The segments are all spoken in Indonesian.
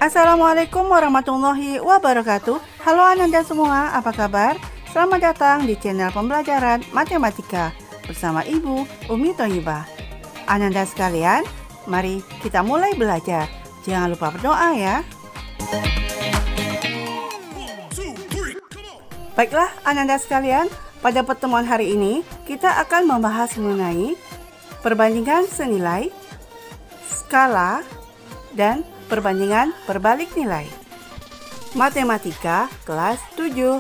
Assalamualaikum warahmatullahi wabarakatuh. Halo Ananda semua, apa kabar? Selamat datang di channel pembelajaran matematika bersama Ibu Umi Thayyibah. Ananda sekalian, mari kita mulai belajar. Jangan lupa berdoa ya. Baiklah Ananda sekalian, pada pertemuan hari ini kita akan membahas mengenai perbandingan senilai, skala, dan perbandingan berbalik nilai. Matematika kelas 7.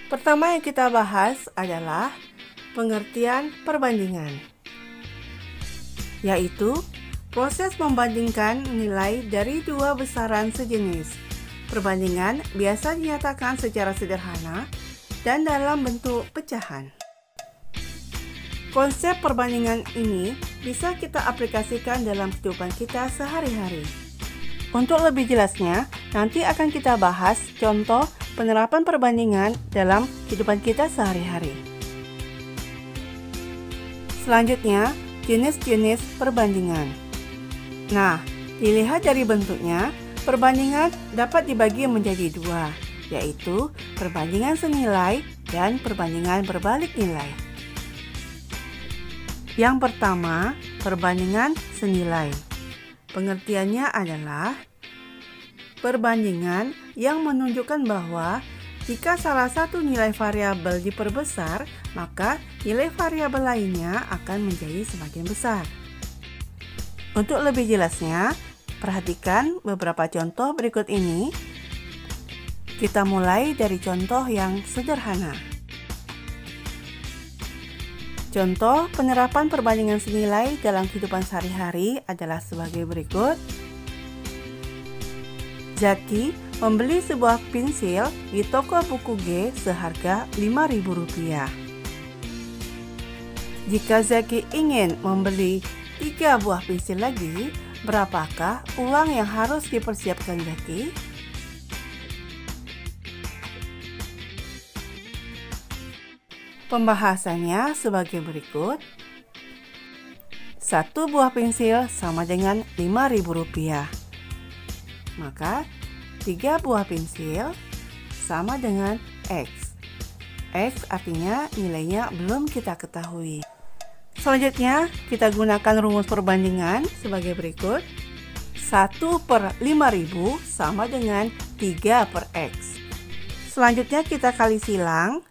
Pertama yang kita bahas adalah pengertian perbandingan, yaitu proses membandingkan nilai dari dua besaran sejenis. Perbandingan biasa dinyatakan secara sederhana dan dalam bentuk pecahan. Konsep perbandingan ini bisa kita aplikasikan dalam kehidupan kita sehari-hari. Untuk lebih jelasnya, nanti akan kita bahas contoh penerapan perbandingan dalam kehidupan kita sehari-hari. Selanjutnya, jenis-jenis perbandingan. Nah, dilihat dari bentuknya, perbandingan dapat dibagi menjadi dua, yaitu perbandingan senilai dan perbandingan berbalik nilai. Yang pertama, perbandingan senilai. Pengertiannya adalah perbandingan yang menunjukkan bahwa jika salah satu nilai variabel diperbesar, maka nilai variabel lainnya akan menjadi semakin besar. Untuk lebih jelasnya, perhatikan beberapa contoh berikut ini. Kita mulai dari contoh yang sederhana. Contoh penerapan perbandingan senilai dalam kehidupan sehari-hari adalah sebagai berikut. Zaki membeli sebuah pensil di toko buku G seharga Rp5.000. Jika Zaki ingin membeli 3 buah pensil lagi, berapakah uang yang harus dipersiapkan Zaki? Pembahasannya sebagai berikut. 1 buah pensil sama dengan Rp5.000. Maka 3 buah pensil sama dengan X. X artinya nilainya belum kita ketahui. Selanjutnya, kita gunakan rumus perbandingan sebagai berikut. 1/5.000 sama dengan 3/X. Selanjutnya kita kali silang.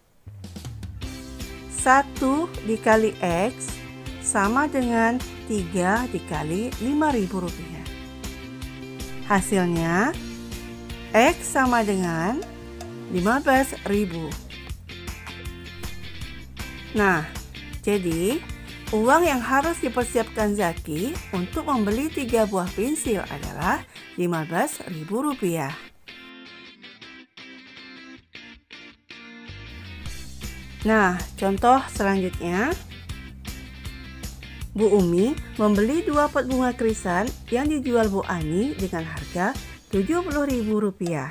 1 dikali X sama dengan 3 dikali Rp5.000. Hasilnya, X sama dengan 15.000. Nah, jadi uang yang harus dipersiapkan Zaki untuk membeli 3 buah pensil adalah Rp15.000. Nah, contoh selanjutnya. Bu Umi membeli 2 pot bunga krisan yang dijual Bu Ani dengan harga Rp70.000.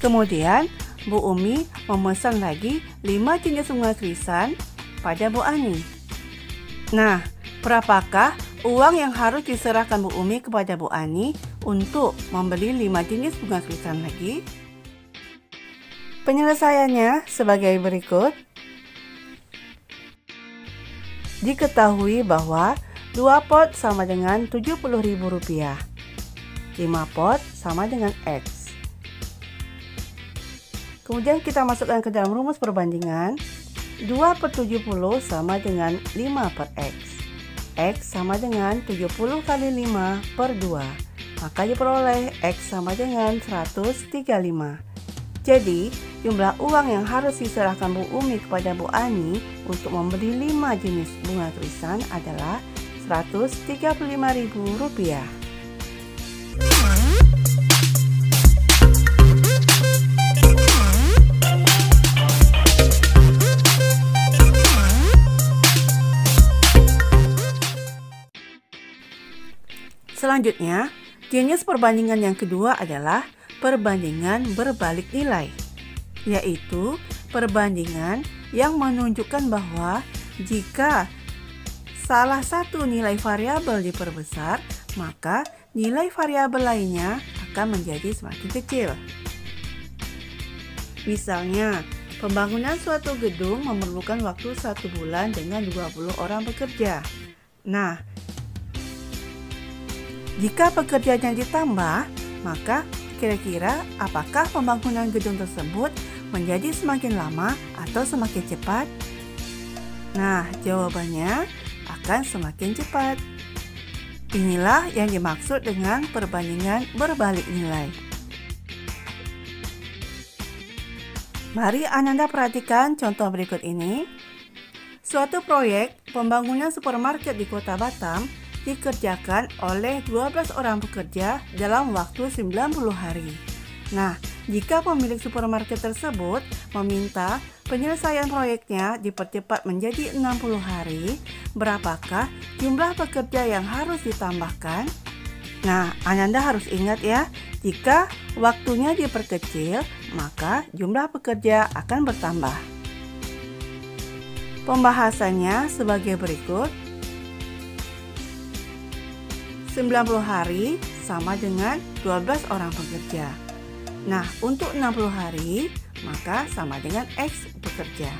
Kemudian, Bu Umi memesan lagi 5 jenis bunga krisan pada Bu Ani. Nah, berapakah uang yang harus diserahkan Bu Umi kepada Bu Ani untuk membeli 5 jenis bunga krisan lagi? Penyelesaiannya sebagai berikut. Diketahui bahwa 2 pot sama dengan Rp70.000. 5 pot sama dengan X. Kemudian kita masukkan ke dalam rumus perbandingan. 2/70 sama dengan 5/X. X sama dengan 70 kali 5/2. Maka diperoleh X sama dengan 135. Jadi, jumlah uang yang harus diserahkan Bu Umi kepada Bu Ani untuk membeli 5 jenis bunga krisan adalah Rp135.000. Selanjutnya, jenis perbandingan yang kedua adalah perbandingan berbalik nilai, yaitu perbandingan yang menunjukkan bahwa jika salah satu nilai variabel diperbesar, maka nilai variabel lainnya akan menjadi semakin kecil. Misalnya, pembangunan suatu gedung memerlukan waktu 1 bulan dengan 20 orang bekerja. Nah, jika pekerjanya ditambah, maka kira-kira apakah pembangunan gedung tersebut menjadi semakin lama atau semakin cepat? Nah, jawabannya akan semakin cepat. Inilah yang dimaksud dengan perbandingan berbalik nilai. Mari Ananda perhatikan contoh berikut ini. Suatu proyek pembangunan supermarket di Kota Batam dikerjakan oleh 12 orang pekerja dalam waktu 90 hari. Nah, jika pemilik supermarket tersebut meminta penyelesaian proyeknya dipercepat menjadi 60 hari, berapakah jumlah pekerja yang harus ditambahkan? Nah, Ananda harus ingat ya, jika waktunya diperkecil, maka jumlah pekerja akan bertambah. Pembahasannya sebagai berikut. 90 hari sama dengan 12 orang pekerja. Nah, untuk 60 hari, maka sama dengan X pekerja.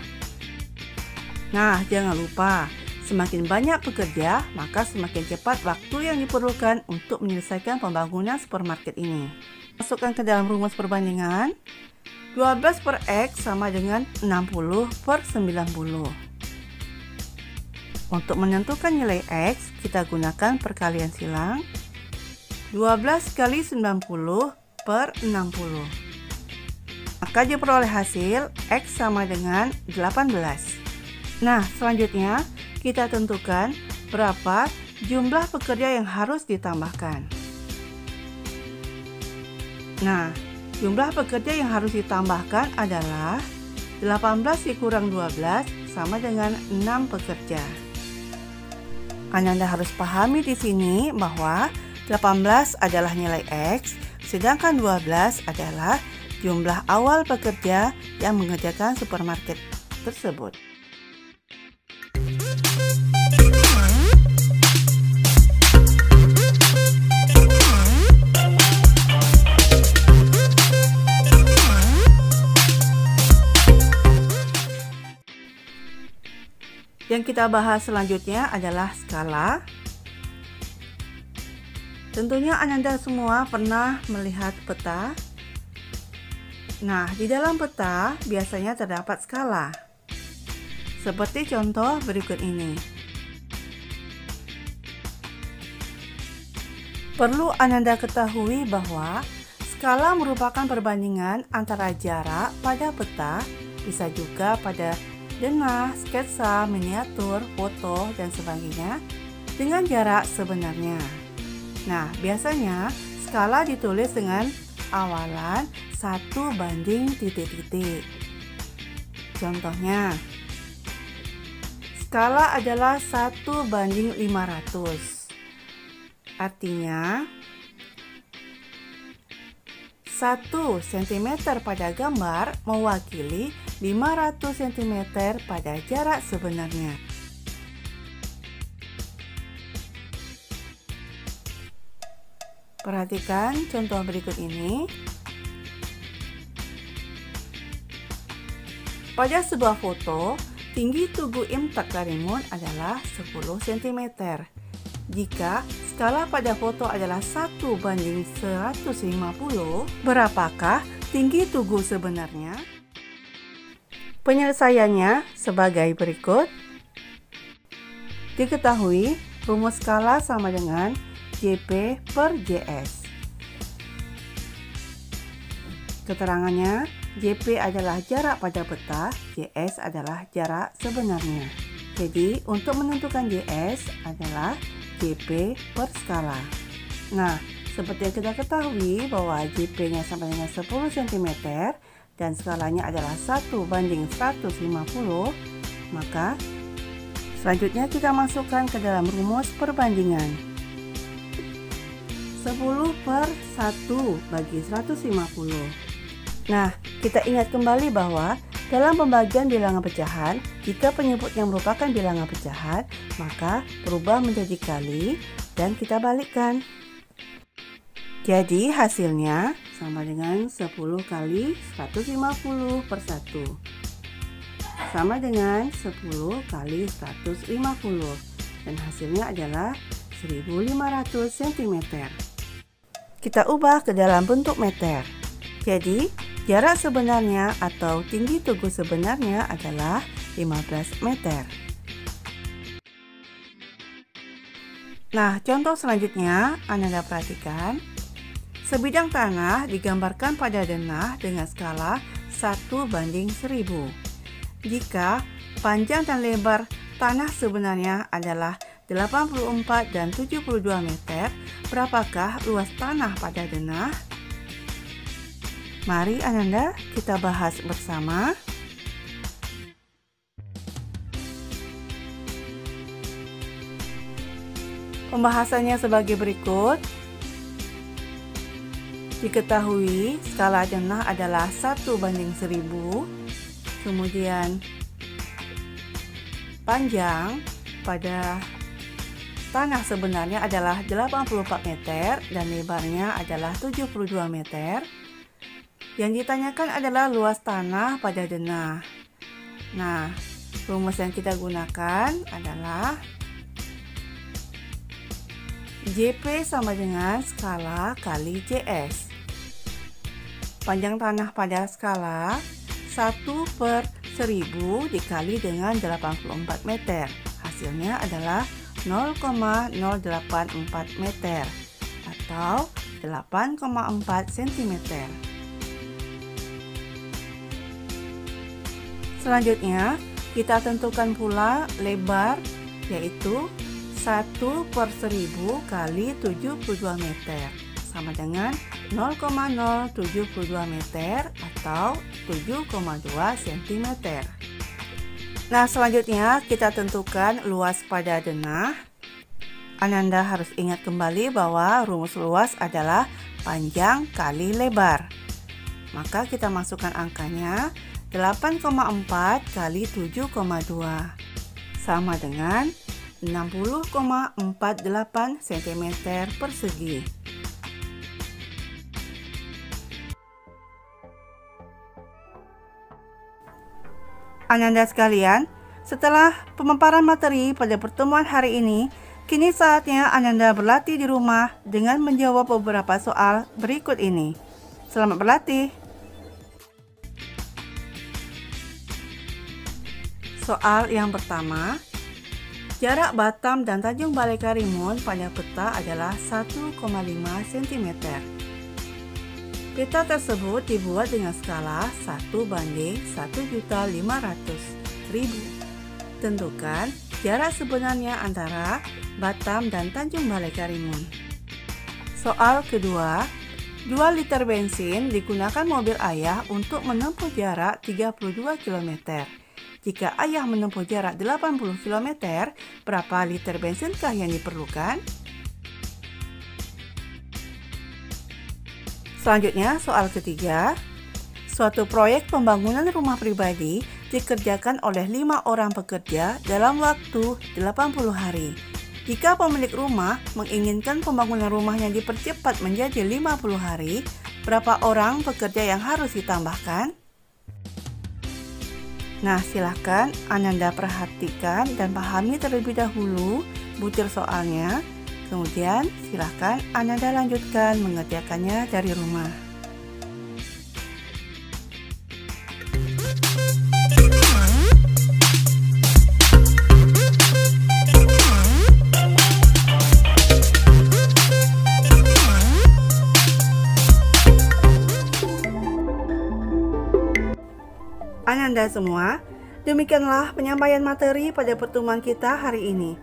Nah, jangan lupa, semakin banyak pekerja, maka semakin cepat waktu yang diperlukan untuk menyelesaikan pembangunan supermarket ini. Masukkan ke dalam rumus perbandingan. 12 per X sama dengan 60 per 90. Untuk menentukan nilai X, kita gunakan perkalian silang. 12 kali 90 per 60. Maka diperoleh hasil X sama dengan 18. Nah, selanjutnya kita tentukan berapa jumlah pekerja yang harus ditambahkan. Nah, jumlah pekerja yang harus ditambahkan adalah 18 dikurang 12 sama dengan 6 pekerja. Ananda harus pahami di sini bahwa 18 adalah nilai X, sedangkan 12 adalah jumlah awal pekerja yang mengerjakan supermarket tersebut. Yang kita bahas selanjutnya adalah skala. Tentunya Ananda semua pernah melihat peta. Nah, di dalam peta biasanya terdapat skala. Seperti contoh berikut ini. Perlu Ananda ketahui bahwa skala merupakan perbandingan antara jarak pada peta, bisa juga pada denah, sketsa, miniatur, foto, dan sebagainya dengan jarak sebenarnya. Nah, biasanya skala ditulis dengan awalan 1 banding titik-titik. Contohnya, skala adalah 1 banding 500. Artinya, 1 cm pada gambar mewakili 500 cm pada jarak sebenarnya. Perhatikan contoh berikut ini. Pada sebuah foto, tinggi tubuh Imtak Karimun adalah 10 cm. Jika skala pada foto adalah 1 banding 150, berapakah tinggi tubuh sebenarnya? Penyelesaiannya sebagai berikut. Diketahui rumus skala sama dengan JP per JS. Keterangannya, JP adalah jarak pada peta, JS adalah jarak sebenarnya. Jadi, untuk menentukan JS adalah JP per skala. Nah, seperti yang kita ketahui bahwa JP-nya sama dengan 10 cm dan skalanya adalah 1 banding 150, maka selanjutnya kita masukkan ke dalam rumus perbandingan. 10/1 bagi 150. Nah, kita ingat kembali bahwa dalam pembagian bilangan pecahan, jika penyebutnya merupakan bilangan pecahan, maka berubah menjadi kali dan kita balikkan. Jadi hasilnya sama dengan 10 kali 150 per 1. Sama dengan 10 kali 150. Dan hasilnya adalah 1500 cm. Kita ubah ke dalam bentuk meter. Jadi, jarak sebenarnya atau tinggi tugu sebenarnya adalah 15 meter. Nah, contoh selanjutnya, Anda perhatikan. Sebidang tanah digambarkan pada denah dengan skala 1/1000. Jika panjang dan lebar tanah sebenarnya adalah 84 dan 72 meter, berapakah luas tanah pada denah? Mari Ananda kita bahas bersama. Pembahasannya sebagai berikut. Diketahui skala denah adalah 1/1000. Kemudian panjang pada tanah sebenarnya adalah 84 meter dan lebarnya adalah 72 meter. Yang ditanyakan adalah luas tanah pada denah. Nah, rumus yang kita gunakan adalah JP sama dengan skala kali JS. Panjang tanah pada skala 1/1000 dikali dengan 84 meter. Hasilnya adalah 0,084 meter atau 8,4 cm. Selanjutnya, kita tentukan pula lebar, yaitu 1/1000 kali 72 meter, sama dengan 0,072 meter atau 7,2 cm. Nah, selanjutnya kita tentukan luas pada denah. Ananda harus ingat kembali bahwa rumus luas adalah panjang kali lebar. Maka kita masukkan angkanya 8,4 kali 7,2 sama dengan 60,48 cm persegi. Ananda sekalian, setelah pemaparan materi pada pertemuan hari ini, kini saatnya Ananda berlatih di rumah dengan menjawab beberapa soal berikut ini. Selamat berlatih! Soal yang pertama, jarak Batam dan Tanjung Balai Karimun pada peta adalah 1,5 cm. Peta tersebut dibuat dengan skala 1/1.500.000. Tentukan jarak sebenarnya antara Batam dan Tanjung Balai Karimun. Soal kedua, 2 liter bensin digunakan mobil ayah untuk menempuh jarak 32 km. Jika ayah menempuh jarak 80 km, berapa liter bensinkah yang diperlukan? Selanjutnya, soal ketiga. Suatu proyek pembangunan rumah pribadi dikerjakan oleh 5 orang pekerja dalam waktu 80 hari. Jika pemilik rumah menginginkan pembangunan rumahnya dipercepat menjadi 50 hari, berapa orang pekerja yang harus ditambahkan? Nah, silahkan Ananda perhatikan dan pahami terlebih dahulu butir soalnya. Kemudian silahkan Ananda lanjutkan mengerjakannya dari rumah. Ananda semua, demikianlah penyampaian materi pada pertemuan kita hari ini.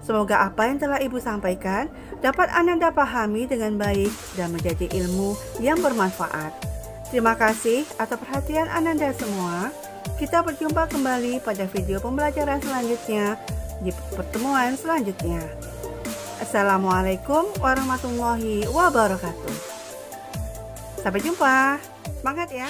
Semoga apa yang telah Ibu sampaikan dapat Ananda pahami dengan baik dan menjadi ilmu yang bermanfaat. Terima kasih atas perhatian Ananda semua. Kita berjumpa kembali pada video pembelajaran selanjutnya di pertemuan selanjutnya. Assalamualaikum warahmatullahi wabarakatuh. Sampai jumpa. Semangat ya.